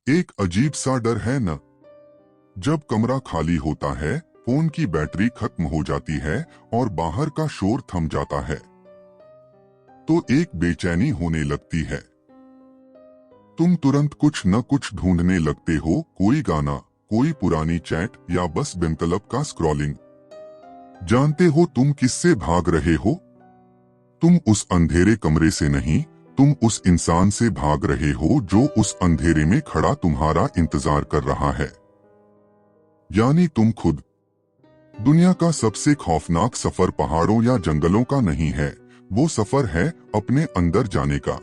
एक अजीब सा डर है न, जब कमरा खाली होता है, फोन की बैटरी खत्म हो जाती है और बाहर का शोर थम जाता है, तो एक बेचैनी होने लगती है। तुम तुरंत कुछ न कुछ ढूंढने लगते हो, कोई गाना, कोई पुरानी चैट या बस बेमतलब का स्क्रॉलिंग। जानते हो तुम किससे भाग रहे हो? तुम उस अंधेरे कमरे से नहीं, तुम उस इंसान से भाग रहे हो जो उस अंधेरे में खड़ा तुम्हारा इंतजार कर रहा है। यानी तुम खुद। दुनिया का सबसे खौफनाक सफर पहाड़ों या जंगलों का नहीं है, वो सफर है अपने अंदर जाने का।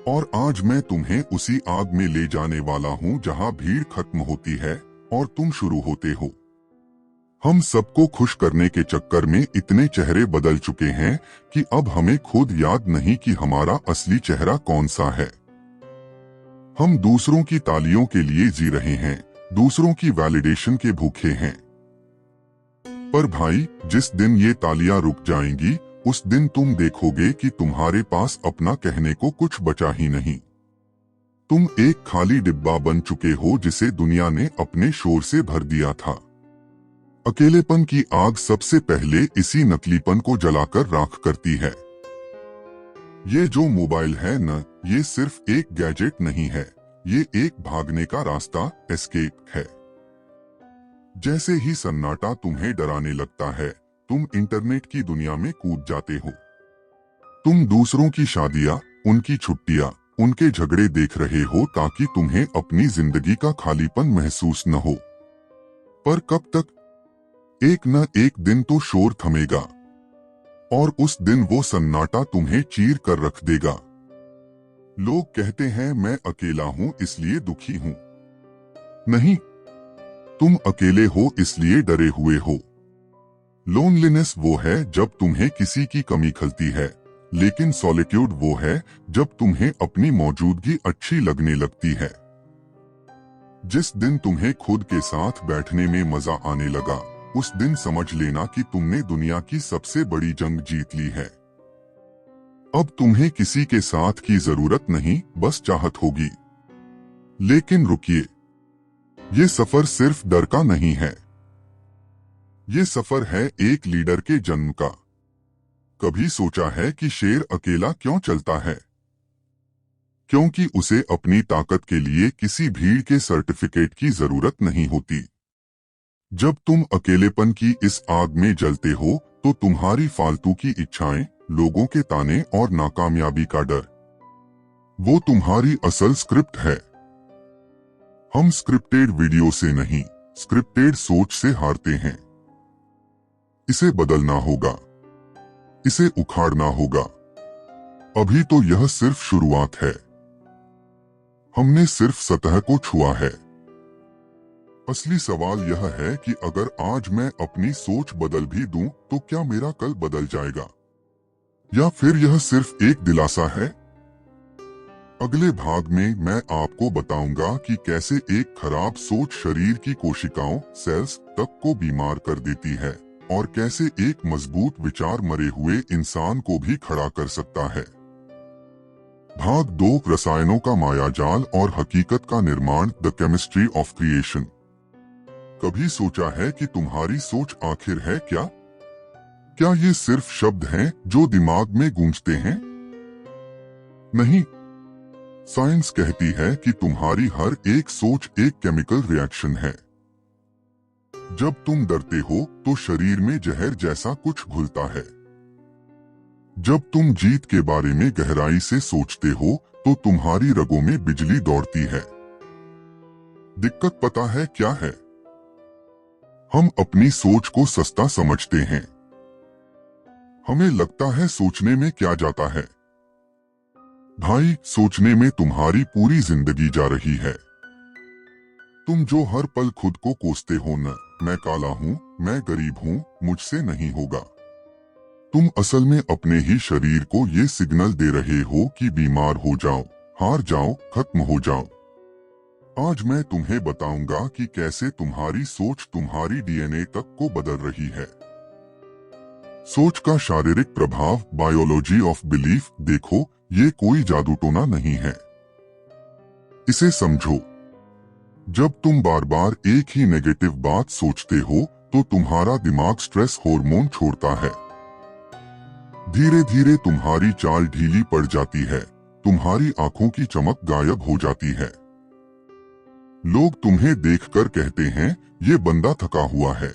और आज मैं तुम्हें उसी आग में ले जाने वाला हूं जहां भीड़ खत्म होती है और तुम शुरू होते हो। हम सबको खुश करने के चक्कर में इतने चेहरे बदल चुके हैं कि अब हमें खुद याद नहीं कि हमारा असली चेहरा कौन सा है। हम दूसरों की तालियों के लिए जी रहे हैं, दूसरों की वैलिडेशन के भूखे हैं। पर भाई, जिस दिन ये तालियां रुक जाएंगी, उस दिन तुम देखोगे कि तुम्हारे पास अपना कहने को कुछ बचा ही नहीं। तुम एक खाली डिब्बा बन चुके हो जिसे दुनिया ने अपने शोर से भर दिया था। अकेलेपन की आग सबसे पहले इसी नकलीपन को जलाकर राख करती है। ये जो मोबाइल है न, ये सिर्फ एक गैजेट नहीं है, ये एक भागने का रास्ता, एस्केप है। जैसे ही सन्नाटा तुम्हें डराने लगता है, तुम इंटरनेट की दुनिया में कूद जाते हो। तुम दूसरों की शादियां, उनकी छुट्टियां, उनके झगड़े देख रहे हो ताकि तुम्हें अपनी जिंदगी का खालीपन महसूस न हो। पर कब तक? एक न एक दिन तो शोर थमेगा और उस दिन वो सन्नाटा तुम्हें चीर कर रख देगा। लोग कहते हैं मैं अकेला हूं इसलिए दुखी हूं। नहीं, तुम अकेले हो इसलिए डरे हुए हो। लोनलीनेस वो है जब तुम्हें किसी की कमी खलती है, लेकिन सॉलिट्यूड वो है जब तुम्हें अपनी मौजूदगी अच्छी लगने लगती है। जिस दिन तुम्हें खुद के साथ बैठने में मजा आने लगा, उस दिन समझ लेना कि तुमने दुनिया की सबसे बड़ी जंग जीत ली है। अब तुम्हें किसी के साथ की जरूरत नहीं, बस चाहत होगी। लेकिन रुकिए, ये सफर सिर्फ डर का नहीं है, ये सफर है एक लीडर के जन्म का। कभी सोचा है कि शेर अकेला क्यों चलता है? क्योंकि उसे अपनी ताकत के लिए किसी भीड़ के सर्टिफिकेट की जरूरत नहीं होती। जब तुम अकेलेपन की इस आग में जलते हो, तो तुम्हारी फालतू की इच्छाएं, लोगों के ताने और नाकामयाबी का डर, वो तुम्हारी असल स्क्रिप्ट है। हम स्क्रिप्टेड वीडियो से नहीं, स्क्रिप्टेड सोच से हारते हैं। इसे बदलना होगा, इसे उखाड़ना होगा। अभी तो यह सिर्फ शुरुआत है। हमने सिर्फ सतह को छुआ है। असली सवाल यह है कि अगर आज मैं अपनी सोच बदल भी दूं, तो क्या मेरा कल बदल जाएगा? या फिर यह सिर्फ एक दिलासा है? अगले भाग में मैं आपको बताऊंगा कि कैसे एक खराब सोच शरीर की कोशिकाओं, सेल्स तक को बीमार कर देती है, और कैसे एक मजबूत विचार मरे हुए इंसान को भी खड़ा कर सकता है। भाग 2, रसायनों का मायाजाल और हकीकत का निर्माण, द केमिस्ट्री ऑफ क्रिएशन। कभी सोचा है कि तुम्हारी सोच आखिर है क्या? क्या ये सिर्फ शब्द हैं जो दिमाग में गूंजते हैं? नहीं, साइंस कहती है कि तुम्हारी हर एक सोच एक केमिकल रिएक्शन है। जब तुम डरते हो तो शरीर में जहर जैसा कुछ घुलता है। जब तुम जीत के बारे में गहराई से सोचते हो तो तुम्हारी रगों में बिजली दौड़ती है। दिक्कत पता है क्या है? हम अपनी सोच को सस्ता समझते हैं। हमें लगता है सोचने में क्या जाता है। भाई, सोचने में तुम्हारी पूरी जिंदगी जा रही है। तुम जो हर पल खुद को कोसते हो न, मैं काला हूं, मैं गरीब हूं, मुझसे नहीं होगा, तुम असल में अपने ही शरीर को ये सिग्नल दे रहे हो कि बीमार हो जाओ, हार जाओ, खत्म हो जाओ। आज मैं तुम्हें बताऊंगा कि कैसे तुम्हारी सोच तुम्हारी डीएनए तक को बदल रही है। सोच का शारीरिक प्रभाव, बायोलॉजी ऑफ बिलीफ। देखो, ये कोई जादू टोना नहीं है। इसे समझो, जब तुम बार बार एक ही नेगेटिव बात सोचते हो तो तुम्हारा दिमाग स्ट्रेस हार्मोन छोड़ता है। धीरे धीरे तुम्हारी चाल ढीली पड़ जाती है, तुम्हारी आंखों की चमक गायब हो जाती है। लोग तुम्हें देखकर कहते हैं ये बंदा थका हुआ है,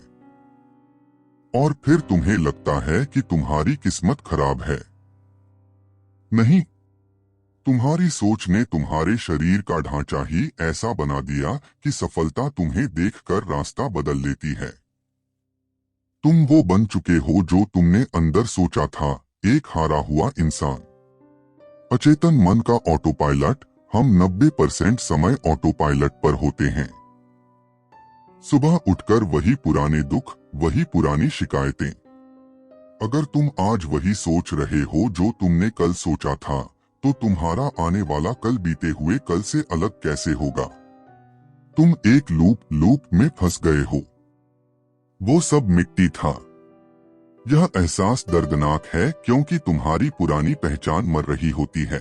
और फिर तुम्हें लगता है कि तुम्हारी किस्मत खराब है। नहीं, तुम्हारी सोच ने तुम्हारे शरीर का ढांचा ही ऐसा बना दिया कि सफलता तुम्हें देखकर रास्ता बदल लेती है। तुम वो बन चुके हो जो तुमने अंदर सोचा था, एक हारा हुआ इंसान। अचेतन मन का ऑटो पायलट। हम 90% समय ऑटो पायलट पर होते हैं। सुबह उठकर वही पुराने दुख, वही पुरानी शिकायतें। अगर तुम आज वही सोच रहे हो जो तुमने कल सोचा था, तो तुम्हारा आने वाला कल बीते हुए कल से अलग कैसे होगा? तुम एक लूप में फंस गए हो। वो सब मिट्टी था। यह एहसास दर्दनाक है क्योंकि तुम्हारी पुरानी पहचान मर रही होती है।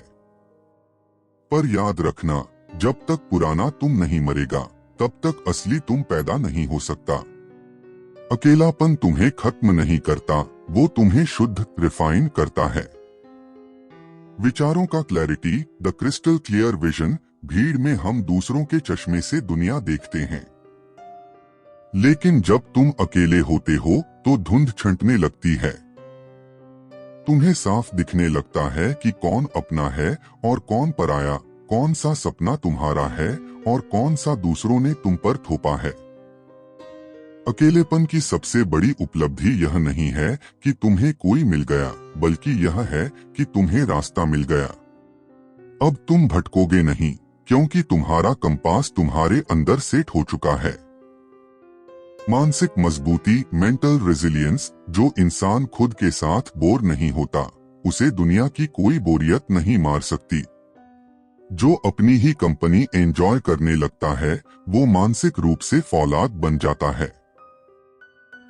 पर याद रखना, जब तक पुराना तुम नहीं मरेगा, तब तक असली तुम पैदा नहीं हो सकता। अकेलापन तुम्हें खत्म नहीं करता, वो तुम्हें शुद्ध, रिफाइन करता है। विचारों का clarity, the crystal clear vision. भीड़ में हम दूसरों के चश्मे से दुनिया देखते हैं, लेकिन जब तुम अकेले होते हो तो धुंध छंटने लगती है। तुम्हें साफ दिखने लगता है कि कौन अपना है और कौन पराया, कौन सा सपना तुम्हारा है और कौन सा दूसरों ने तुम पर थोपा है। अकेलेपन की सबसे बड़ी उपलब्धि यह नहीं है कि तुम्हें कोई मिल गया, बल्कि यह है कि तुम्हें रास्ता मिल गया। अब तुम भटकोगे नहीं, क्योंकि तुम्हारा कंपास तुम्हारे अंदर सेट हो चुका है। मानसिक मजबूती, मेंटल रेजिलियंस। जो इंसान खुद के साथ बोर नहीं होता, उसे दुनिया की कोई बोरियत नहीं मार सकती। जो अपनी ही कंपनी एंजॉय करने लगता है, वो मानसिक रूप से फौलाद बन जाता है।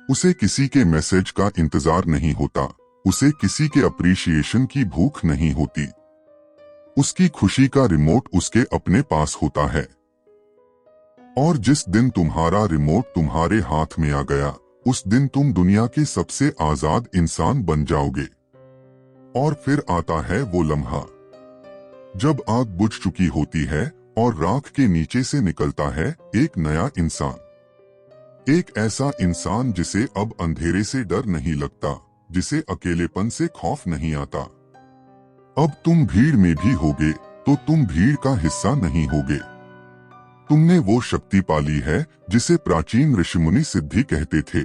उसे किसी के मैसेज का इंतजार नहीं होता, उसे किसी के अप्रिशिएशन की भूख नहीं होती। उसकी खुशी का रिमोट उसके अपने पास होता है। और जिस दिन तुम्हारा रिमोट तुम्हारे हाथ में आ गया, उस दिन तुम दुनिया के सबसे आजाद इंसान बन जाओगे। और फिर आता है वो लम्हा जब आग बुझ चुकी होती है और राख के नीचे से निकलता है एक नया इंसान। एक ऐसा इंसान जिसे अब अंधेरे से डर नहीं लगता, जिसे अकेलेपन से खौफ नहीं आता। अब तुम भीड़ में भी होगे तो तुम भीड़ का हिस्सा नहीं होगे। तुमने वो शक्ति पाली है जिसे प्राचीन ऋषिमुनि सिद्धि कहते थे।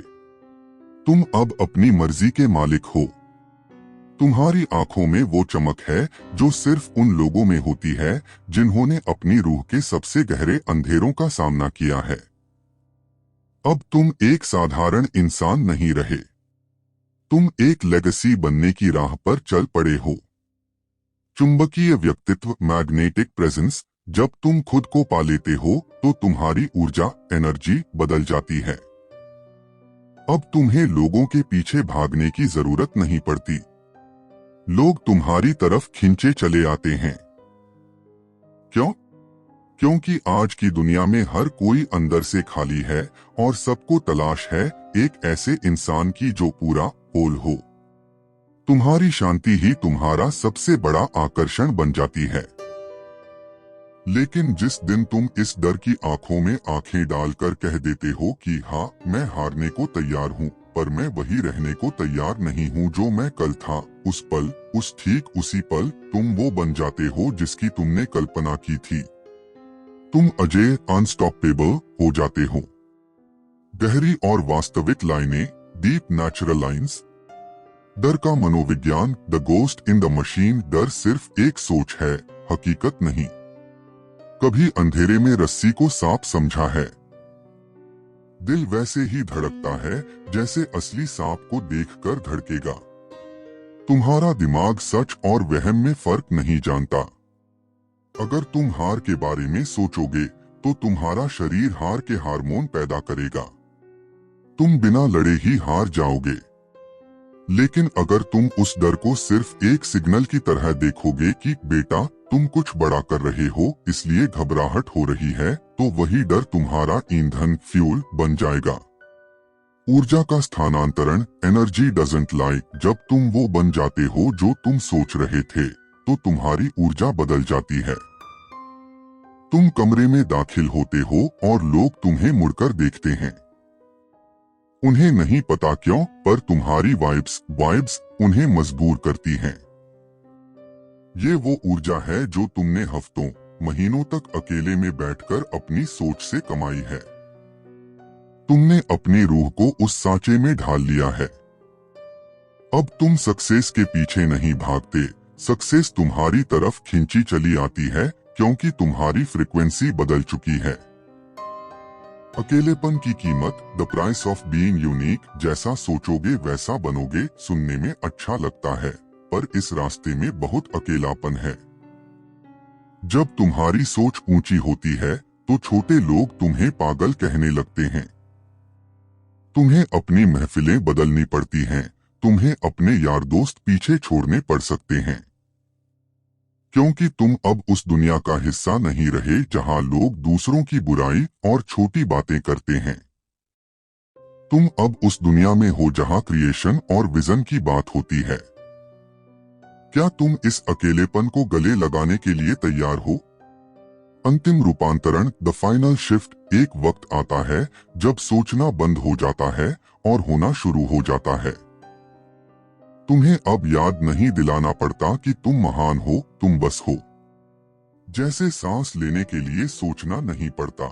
तुम अब अपनी मर्जी के मालिक हो। तुम्हारी आंखों में वो चमक है जो सिर्फ उन लोगों में होती है जिन्होंने अपनी रूह के सबसे गहरे अंधेरों का सामना किया है। अब तुम एक साधारण इंसान नहीं रहे, तुम एक लेगेसी बनने की राह पर चल पड़े हो। चुंबकीय व्यक्तित्व, मैग्नेटिक प्रेजेंस। जब तुम खुद को पा लेते हो तो तुम्हारी ऊर्जा, एनर्जी बदल जाती है। अब तुम्हें लोगों के पीछे भागने की जरूरत नहीं पड़ती, लोग तुम्हारी तरफ खींचे चले आते हैं। क्यों? क्योंकि आज की दुनिया में हर कोई अंदर से खाली है और सबको तलाश है एक ऐसे इंसान की जो पूरा होल हो। तुम्हारी शांति ही तुम्हारा सबसे बड़ा आकर्षण बन जाती है। लेकिन जिस दिन तुम इस डर की आंखों में आंखें डालकर कह देते हो कि हाँ, मैं हारने को तैयार हूँ, पर मैं वही रहने को तैयार नहीं हूँ जो मैं कल था, उस पल, ठीक उसी पल तुम वो बन जाते हो जिसकी तुमने कल्पना की थी। तुम अजेय, अनस्टॉपेबल हो जाते हो। गहरी और वास्तविक लाइनें, डीप नेचुरल लाइंस। डर का मनोविज्ञान, the ghost in the machine. डर सिर्फ एक सोच है, हकीकत नहीं। कभी अंधेरे में रस्सी को सांप समझा है। दिल वैसे ही धड़कता है जैसे असली सांप को देखकर धड़केगा। तुम्हारा दिमाग सच और वहम में फर्क नहीं जानता। अगर तुम हार के बारे में सोचोगे तो तुम्हारा शरीर हार के हार्मोन पैदा करेगा। तुम बिना लड़े ही हार जाओगे। लेकिन अगर तुम उस डर को सिर्फ एक सिग्नल की तरह देखोगे कि बेटा तुम कुछ बड़ा कर रहे हो इसलिए घबराहट हो रही है, तो वही डर तुम्हारा ईंधन फ्यूल बन जाएगा। ऊर्जा का स्थानांतरण एनर्जी डजंट लाई। जब तुम वो बन जाते हो जो तुम सोच रहे थे, तो तुम्हारी ऊर्जा बदल जाती है। तुम कमरे में दाखिल होते हो और लोग तुम्हें मुड़कर देखते हैं। उन्हें नहीं पता क्यों, पर तुम्हारी वाइब्स उन्हें मजबूर करती हैं। ये वो ऊर्जा है जो तुमने हफ्तों महीनों तक अकेले में बैठकर अपनी सोच से कमाई है। तुमने अपनी रूह को उस सांचे में ढाल लिया है। अब तुम सक्सेस के पीछे नहीं भागते, सक्सेस तुम्हारी तरफ खींची चली आती है, क्योंकि तुम्हारी फ्रीक्वेंसी बदल चुकी है। अकेलेपन की कीमत, the price of being unique. जैसा सोचोगे वैसा बनोगे सुनने में अच्छा लगता है, पर इस रास्ते में बहुत अकेलापन है। जब तुम्हारी सोच ऊंची होती है तो छोटे लोग तुम्हें पागल कहने लगते हैं। तुम्हें अपनी महफिलें बदलनी पड़ती हैं, तुम्हें अपने यार दोस्त पीछे छोड़ने पड़ सकते हैं, क्योंकि तुम अब उस दुनिया का हिस्सा नहीं रहे जहां लोग दूसरों की बुराई और छोटी बातें करते हैं। तुम अब उस दुनिया में हो जहां क्रिएशन और विजन की बात होती है। क्या तुम इस अकेलेपन को गले लगाने के लिए तैयार हो? अंतिम रूपांतरण, द फाइनल शिफ्ट। एक वक्त आता है जब सोचना बंद हो जाता है और होना शुरू हो जाता है। तुम्हें अब याद नहीं दिलाना पड़ता कि तुम महान हो, तुम बस हो। जैसे सांस लेने के लिए सोचना नहीं पड़ता।